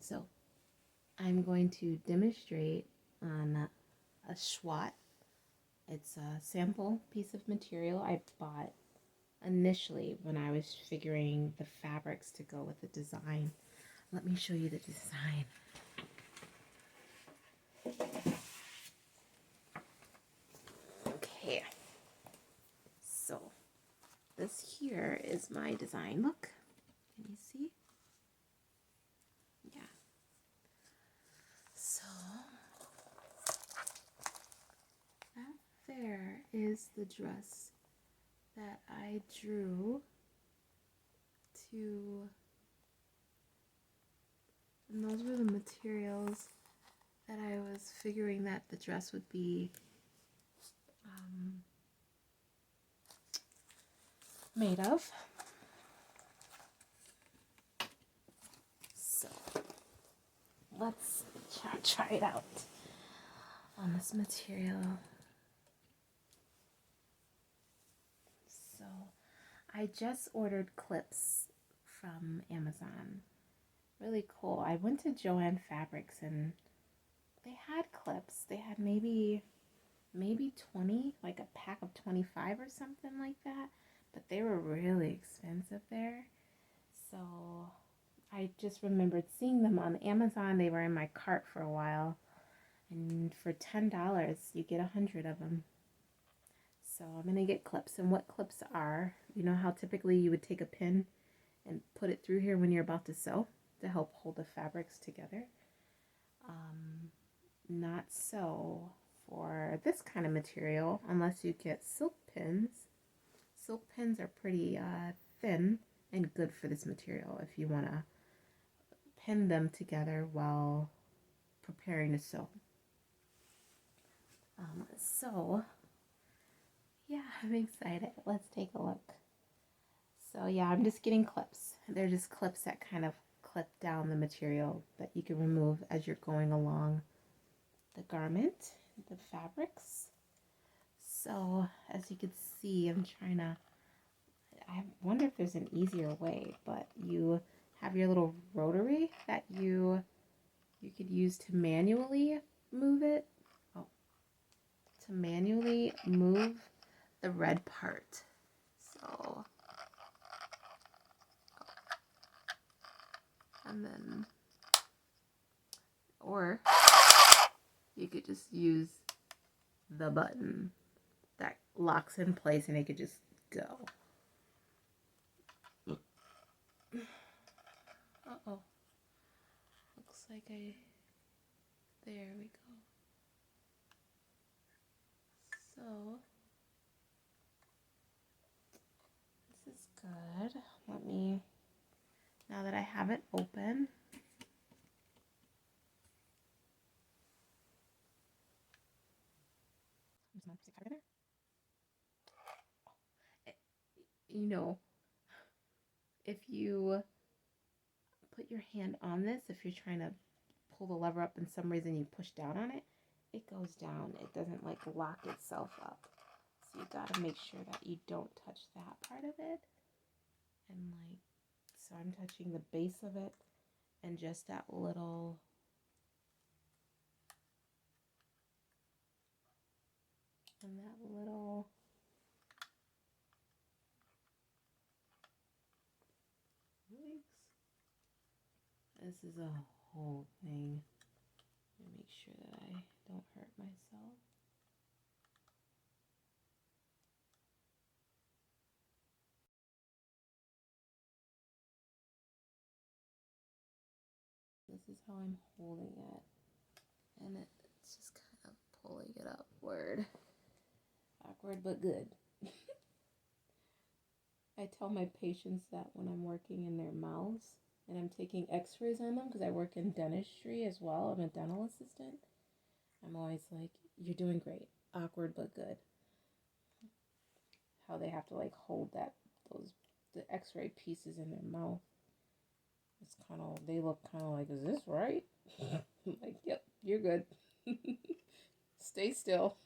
So I'm going to demonstrate on a swat. It's a sample piece of material I bought initially when I was figuring the fabrics to go with the design. Let me show you the design. Okay, so this here is my design. Look, can you see? Yeah. So that there is the dress that I drew to, and those were the materials that I was figuring that the dress would be made of. So let's try it out on this material. So I just ordered clips from Amazon. Really cool. I went to Joann Fabrics and they had clips. They had maybe 20, like a pack of 25 or something like that, but they were really expensive there. So I just remembered seeing them on Amazon. They were in my cart for a while, and for $10 you get 100 of them. So I'm gonna get clips. And what clips are, you know how typically you would take a pin and put it through here when you're about to sew to help hold the fabrics together? Not so for this kind of material unless you get silk pins. Silk pins are pretty thin and good for this material if you want to pin them together while preparing to sew. So yeah, I'm excited. Let's take a look. So yeah, I'm just getting clips. They're just clips that kind of clip down the material that you can remove as you're going along the garment, the fabrics. So as you can see, I wonder if there's an easier way, but you have your little rotary that you could use to manually move it. Oh, to manually move the red part. So, and then, or you could just use the button that locks in place and it could just go. Uh-oh. Looks like there we go. So, this is good. Now that I have it open, you know, if you put your hand on this, if you're trying to pull the lever up and some reason you push down on it, it goes down. It doesn't like lock itself up. So you gotta make sure that you don't touch that part of it. And like, so I'm touching the base of it and just that little this is a whole thing. Let me make sure that I don't hurt myself. This is how I'm holding it. And it's just kind of pulling it upward. Awkward but good. I tell my patients that when I'm working in their mouths and I'm taking x-rays on them, because I work in dentistry as well, I'm a dental assistant, I'm always like, you're doing great. Awkward but good. How they have to like hold the x-ray pieces in their mouth. It's kind of, they look kind of like, is this right? I'm like, yep, you're good. Stay still.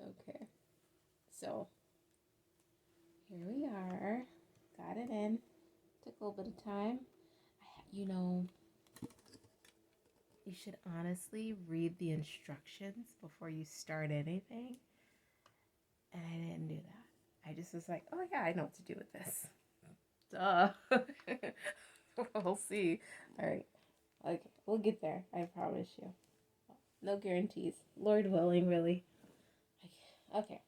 Okay, so here we are. Got it in. Took a little bit of time. You know, you should honestly read the instructions before you start anything. And I didn't do that. I just was like, oh yeah, I know what to do with this. Duh. We'll see. All right. Okay, we'll get there. I promise you. No guarantees. Lord willing, really. Okay.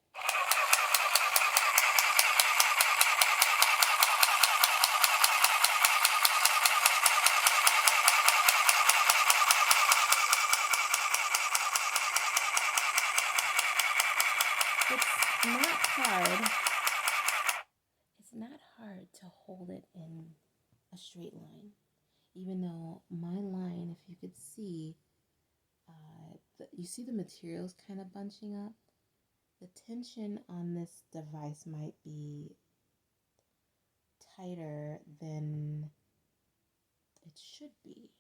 It's not hard. It's not hard to hold it in a straight line. Even though my line, if you could see, you see the materials kind of bunching up. The tension on this device might be tighter than it should be,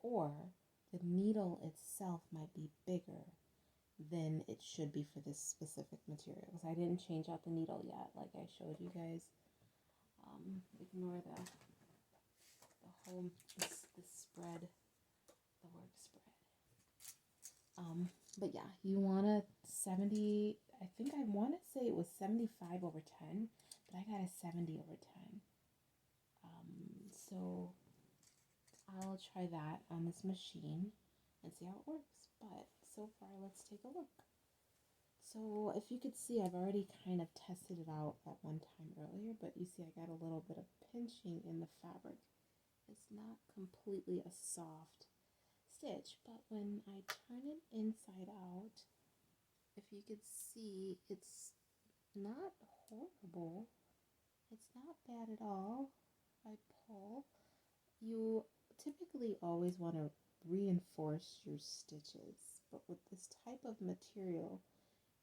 or the needle itself might be bigger than it should be for this specific material. Because I didn't change out the needle yet, like I showed you guys. Ignore the whole this spread, the word spread. But yeah, you want a 70. I think I want to say it was 75/10, but I got a 70/10. So I'll try that on this machine and see how it works. But so far, let's take a look. So if you could see, I've already kind of tested it out at one time earlier, but you see I got a little bit of pinching in the fabric. It's not completely a soft stitch, but when I turn it inside out, if you could see, it's not horrible. It's not bad at all. I pull. You typically always want to reinforce your stitches, but with this type of material,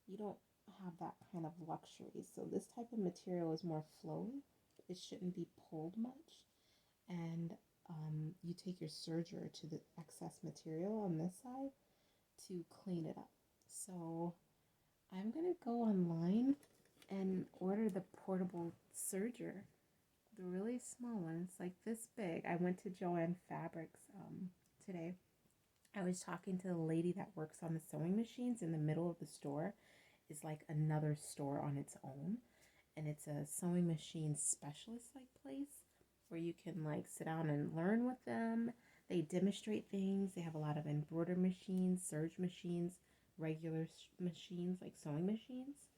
you don't have that kind of luxury. So this type of material is more flowy. It shouldn't be pulled much. And you take your serger to the excess material on this side to clean it up. So I'm going to go online and order the portable serger. The really small ones, like this big. I went to Joann Fabrics today. I was talking to the lady that works on the sewing machines in the middle of the store. Is like another store on its own, and it's a sewing machine specialist like place where you can like sit down and learn with them. They demonstrate things. They have a lot of embroidery machines, serge machines, regular machines like sewing machines.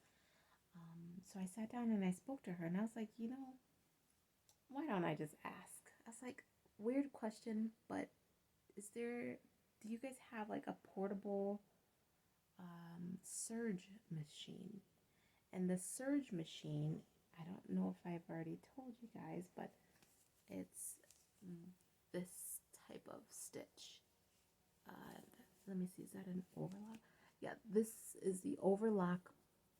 So I sat down and I spoke to her, and I was like, why don't I just ask? I was like, weird question, but do you guys have like a portable serge machine? And the serge machine, I don't know if I've already told you guys, but it's this type of stitch. Let me see, is that an overlock? Yeah, this is the overlock,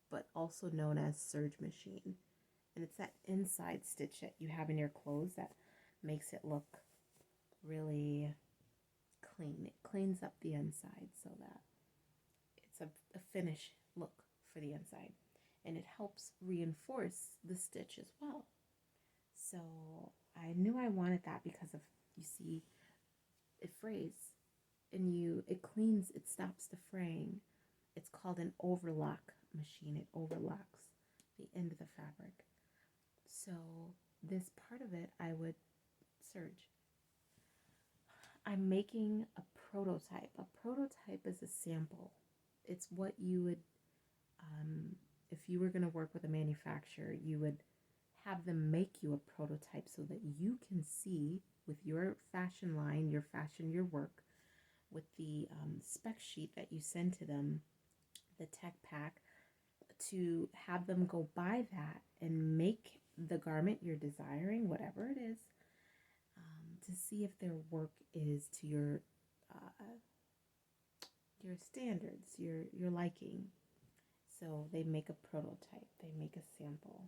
but also known as serge machine. And it's that inside stitch that you have in your clothes that makes it look really clean. It cleans up the inside so that it's a finish look for the inside. And it helps reinforce the stitch as well. So I knew I wanted that because of, you see, it frays and it stops the fraying. It's called an overlock machine. It overlocks the end of the fabric. So this part of it I would serge. I'm making a prototype. A prototype is a sample. It's what you would, if you were going to work with a manufacturer, you would have them make you a prototype so that you can see with your fashion line, your work, with the spec sheet that you send to them, the tech pack, to have them go buy that and make the garment you're desiring, whatever it is, to see if their work is to your standards, your liking. So they make a prototype, they make a sample.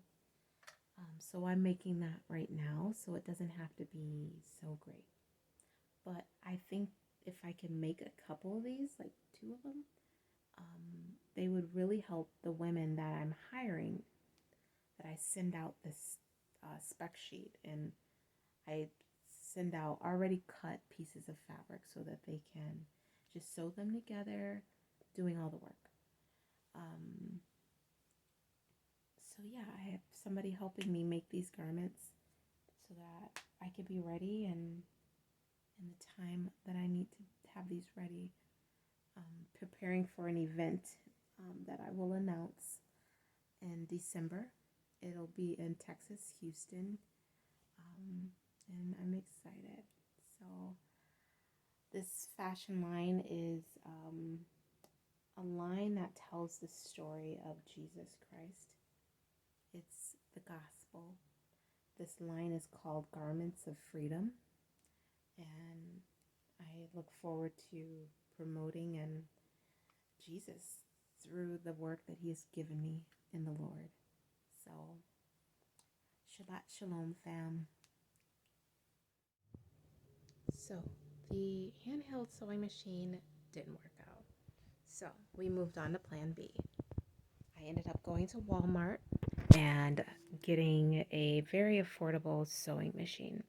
So I'm making that right now, so it doesn't have to be so great. But I think if I can make a couple of these, like 2 of them, they would really help the women that I'm hiring, that I send out this spec sheet, and I send out already cut pieces of fabric so that they can just sew them together, doing all the work. So yeah, I have somebody helping me make these garments so that I could be ready, and in the time that I need to have these ready, preparing for an event that I will announce in December. It'll be in Texas, Houston, and I'm excited. So this fashion line is a line that tells the story of Jesus Christ. It's the gospel. This line is called Garments of Freedom, and I look forward to promoting and Jesus through the work that he has given me in the Lord. So, Shabbat Shalom, fam. So, the handheld sewing machine didn't work out. So, we moved on to plan B. I ended up going to Walmart and getting a very affordable sewing machine.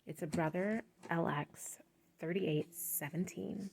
It's a Brother LX 3817.